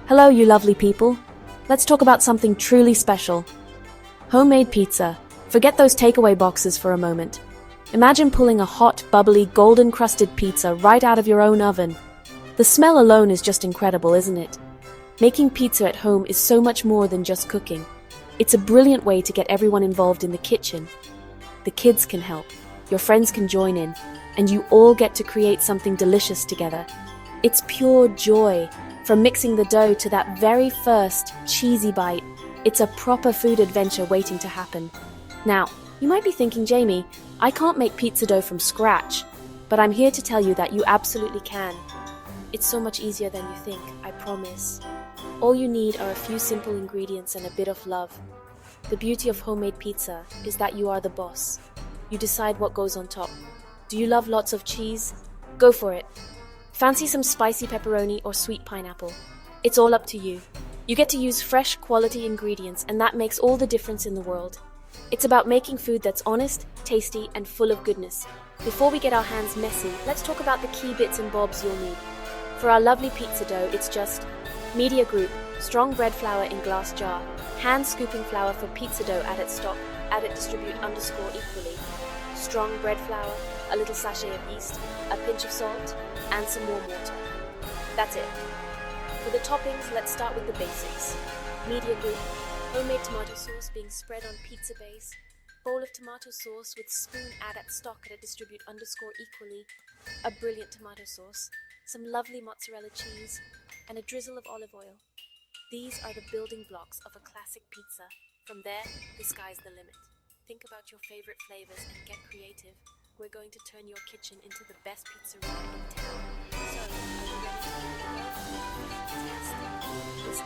Hello, you lovely people. Let's talk about something truly special. Homemade pizza. Forget those takeaway boxes for a moment. Imagine pulling a hot, bubbly, golden-crusted pizza right out of your own oven. The smell alone is just incredible, isn't it? Making pizza at home is so much more than just cooking. It's a brilliant way to get everyone involved in the kitchen. The kids can help, your friends can join in, and you all get to create something delicious together. It's pure joy. From mixing the dough to that very first cheesy bite, it's a proper food adventure waiting to happen. Now, you might be thinking, Jamie, I can't make pizza dough from scratch, but I'm here to tell you that you absolutely can. It's so much easier than you think, I promise. All you need are a few simple ingredients and a bit of love. The beauty of homemade pizza is that you are the boss. You decide what goes on top. Do you love lots of cheese? Go for it. Fancy some spicy pepperoni or sweet pineapple? It's all up to you. You get to use fresh, quality ingredients, and that makes all the difference in the world. It's about making food that's honest, tasty, and full of goodness. Before we get our hands messy, let's talk about the key bits and bobs you'll need. For our lovely pizza dough, it's just media group, strong bread flour in glass jar, hand scooping flour for pizza dough at its stock, add it distribute underscore equally, strong bread flour, a little sachet of yeast, a pinch of salt, and some warm water. That's it. For the toppings, let's start with the basics. Media group, homemade tomato sauce being spread on pizza base, bowl of tomato sauce with spoon add at stock at a distribute underscore equally, a brilliant tomato sauce, some lovely mozzarella cheese, and a drizzle of olive oil. These are the building blocks of a classic pizza. From there, the sky's the limit. Think about your favorite flavors and get creative. We're going to turn your kitchen into the best pizzeria in town. So, are you ready to give it a go? Fantastic. This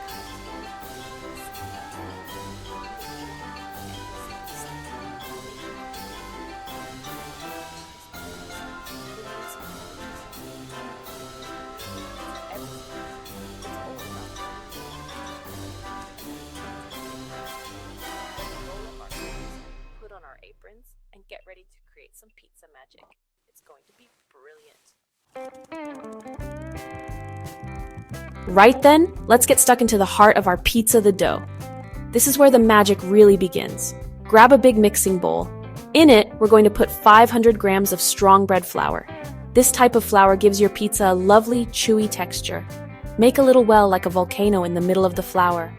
put on our aprons and get ready to create some pizza magic. It's going to be brilliant. Right then, let's get stuck into the heart of our pizza, the dough. This is where the magic really begins. Grab a big mixing bowl. In it, we're going to put 500 grams of strong bread flour. This type of flour gives your pizza a lovely, chewy texture. Make a little well like a volcano in the middle of the flour.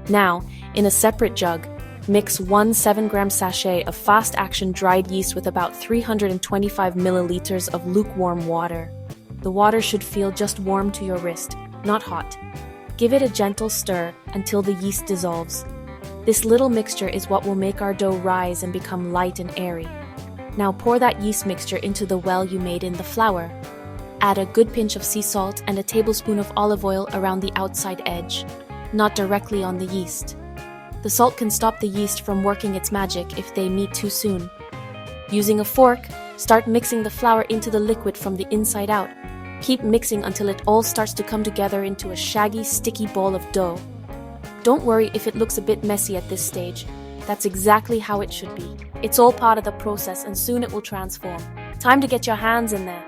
Now, in a separate jug, mix 1 7-gram sachet of fast-action dried yeast with about 325 milliliters of lukewarm water. The water should feel just warm to your wrist, not hot. Give it a gentle stir until the yeast dissolves. This little mixture is what will make our dough rise and become light and airy. Now pour that yeast mixture into the well you made in the flour. Add a good pinch of sea salt and a tablespoon of olive oil around the outside edge, not directly on the yeast. The salt can stop the yeast from working its magic if they meet too soon. Using a fork, start mixing the flour into the liquid from the inside out. Keep mixing until it all starts to come together into a shaggy, sticky ball of dough. Don't worry if it looks a bit messy at this stage. That's exactly how it should be. It's all part of the process and soon it will transform. Time to get your hands in there.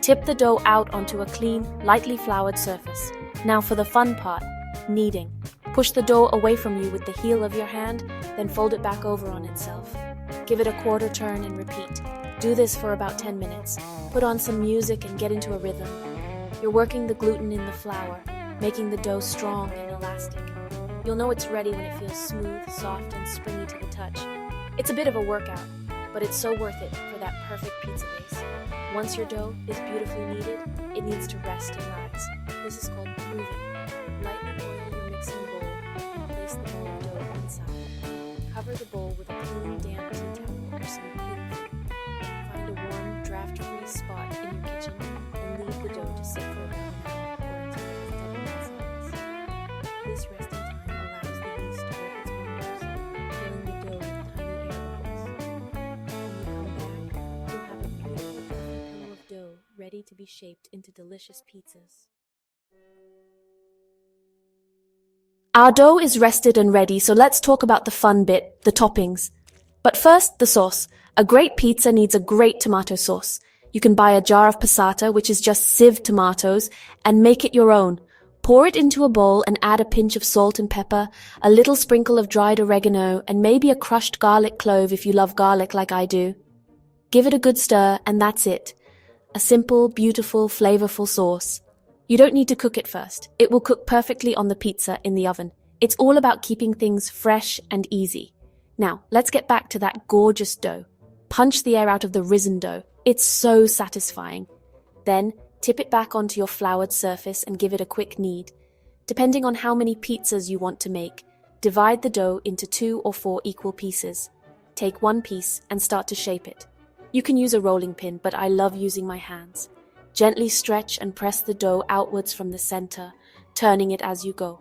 Tip the dough out onto a clean, lightly floured surface. Now for the fun part, kneading. Push the dough away from you with the heel of your hand, then fold it back over on itself. Give it a quarter turn and repeat. Do this for about 10 minutes. Put on some music and get into a rhythm. You're working the gluten in the flour, making the dough strong and elastic. You'll know it's ready when it feels smooth, soft, and springy to the touch. It's a bit of a workout, but it's so worth it for that perfect pizza base. Once your dough is beautifully kneaded, it needs to rest and rise. This is called proving. Lightly oil your mixing bowl and place the bowl of dough inside. Cover the bowl with a clean, damp tea towel or some clean food. Find a warm, draft-free spot in your kitchen and leave the dough to sit for about an hour or until it's double in size. This resting time allows the yeast to work its wonders, filling the dough with tiny air bubbles. When you come back, you'll have a beautiful, fluffy pillow of dough ready to be shaped into delicious pizzas. Our dough is rested and ready, so let's talk about the fun bit, the toppings. But first, the sauce. A great pizza needs a great tomato sauce. You can buy a jar of passata, which is just sieved tomatoes, and make it your own. Pour Pour it into a bowl and add a pinch of salt and pepper, a little sprinkle of dried oregano, and maybe a crushed garlic clove if you love garlic like I do. Give it a good stir, and that's it. A simple, beautiful, flavorful sauce. You don't need to cook it first. It will cook perfectly on the pizza in the oven. It's all about keeping things fresh and easy. Now, let's get back to that gorgeous dough. Punch the air out of the risen dough. It's so satisfying. Then, tip it back onto your floured surface and give it a quick knead. Depending on how many pizzas you want to make, divide the dough into 2 or 4 equal pieces. Take one piece and start to shape it. You can use a rolling pin, but I love using my hands. Gently stretch and press the dough outwards from the center, turning it as you go.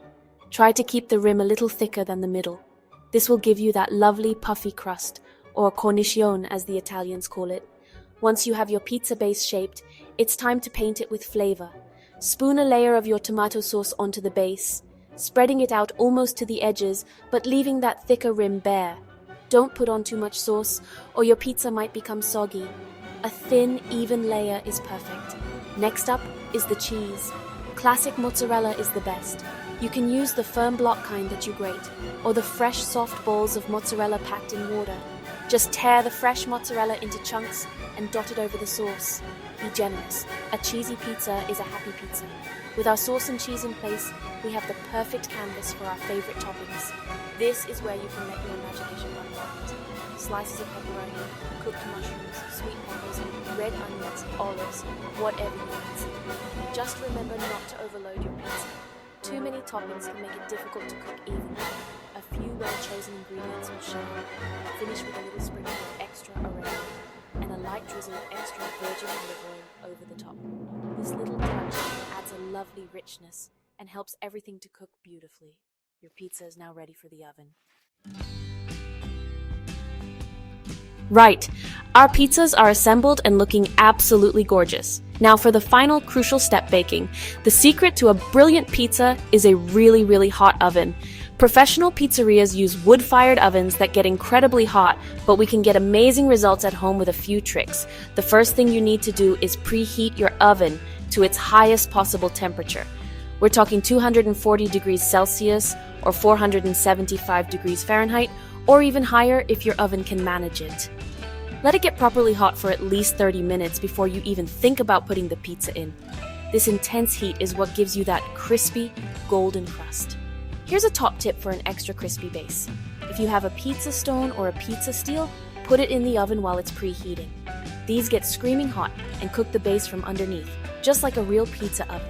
Try to keep the rim a little thicker than the middle. This will give you that lovely puffy crust, or cornicione as the Italians call it. Once you have your pizza base shaped, it's time to paint it with flavor. Spoon a layer of your tomato sauce onto the base, spreading it out almost to the edges, but leaving that thicker rim bare. Don't put on too much sauce, or your pizza might become soggy. A thin, even layer is perfect. Next up is the cheese. Classic mozzarella is the best. You can use the firm block kind that you grate, or the fresh, soft balls of mozzarella packed in water. Just tear the fresh mozzarella into chunks and dot it over the sauce. Be generous. A cheesy pizza is a happy pizza. With our sauce and cheese in place, we have the perfect canvas for our favorite toppings. This is where you can let your imagination run wild. Slices of pepperoni, cooked mushrooms, sweet peppers, red onions, olives, whatever you fancy. Just remember not to overload your pizza. Too many toppings can make it difficult to cook evenly. A few well-chosen ingredients will shine. Finish with a little sprinkle of extra oregano and a light drizzle of extra virgin olive oil over the top. This little touch adds a lovely richness and helps everything to cook beautifully. Your pizza is now ready for the oven. Right, our pizzas are assembled and looking absolutely gorgeous. Now for the final crucial step, baking. The secret to a brilliant pizza is a really, really hot oven. Professional pizzerias use wood-fired ovens that get incredibly hot, but we can get amazing results at home with a few tricks. The first thing you need to do is preheat your oven to its highest possible temperature. We're talking 240 degrees Celsius or 475 degrees Fahrenheit, or even higher if your oven can manage it. Let it get properly hot for at least 30 minutes before you even think about putting the pizza in. This intense heat is what gives you that crispy, golden crust. Here's a top tip for an extra crispy base. If you have a pizza stone or a pizza steel, put it in the oven while it's preheating. These get screaming hot and cook the base from underneath, just like a real pizza oven.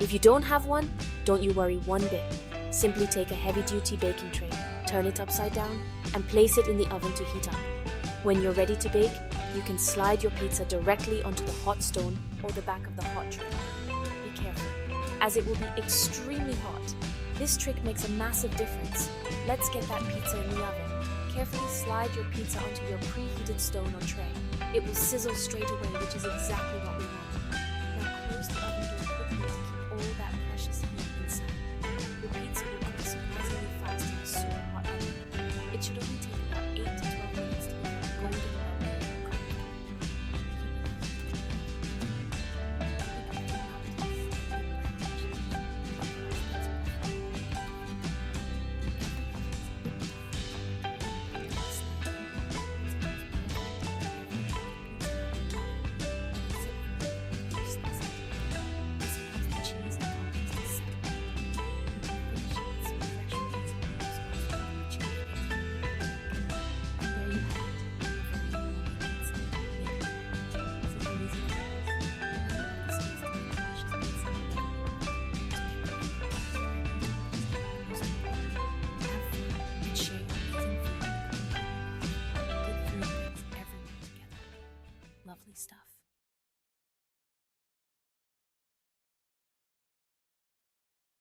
If you don't have one, don't you worry one bit. Simply take a heavy-duty baking tray, turn it upside down, and place it in the oven to heat up. When you're ready to bake, you can slide your pizza directly onto the hot stone or the back of the hot tray. Be careful, as it will be extremely hot. This trick makes a massive difference. Let's get that pizza in the oven. Carefully slide your pizza onto your preheated stone or tray. It will sizzle straight away, which is exactly what we want. Now close the oven door quickly to keep all that precious heat inside. Your pizza will cook surprisingly fast in a super hot oven. It should only take about 8 to 12 minutes to become golden brown and cooked. Lovely stuff.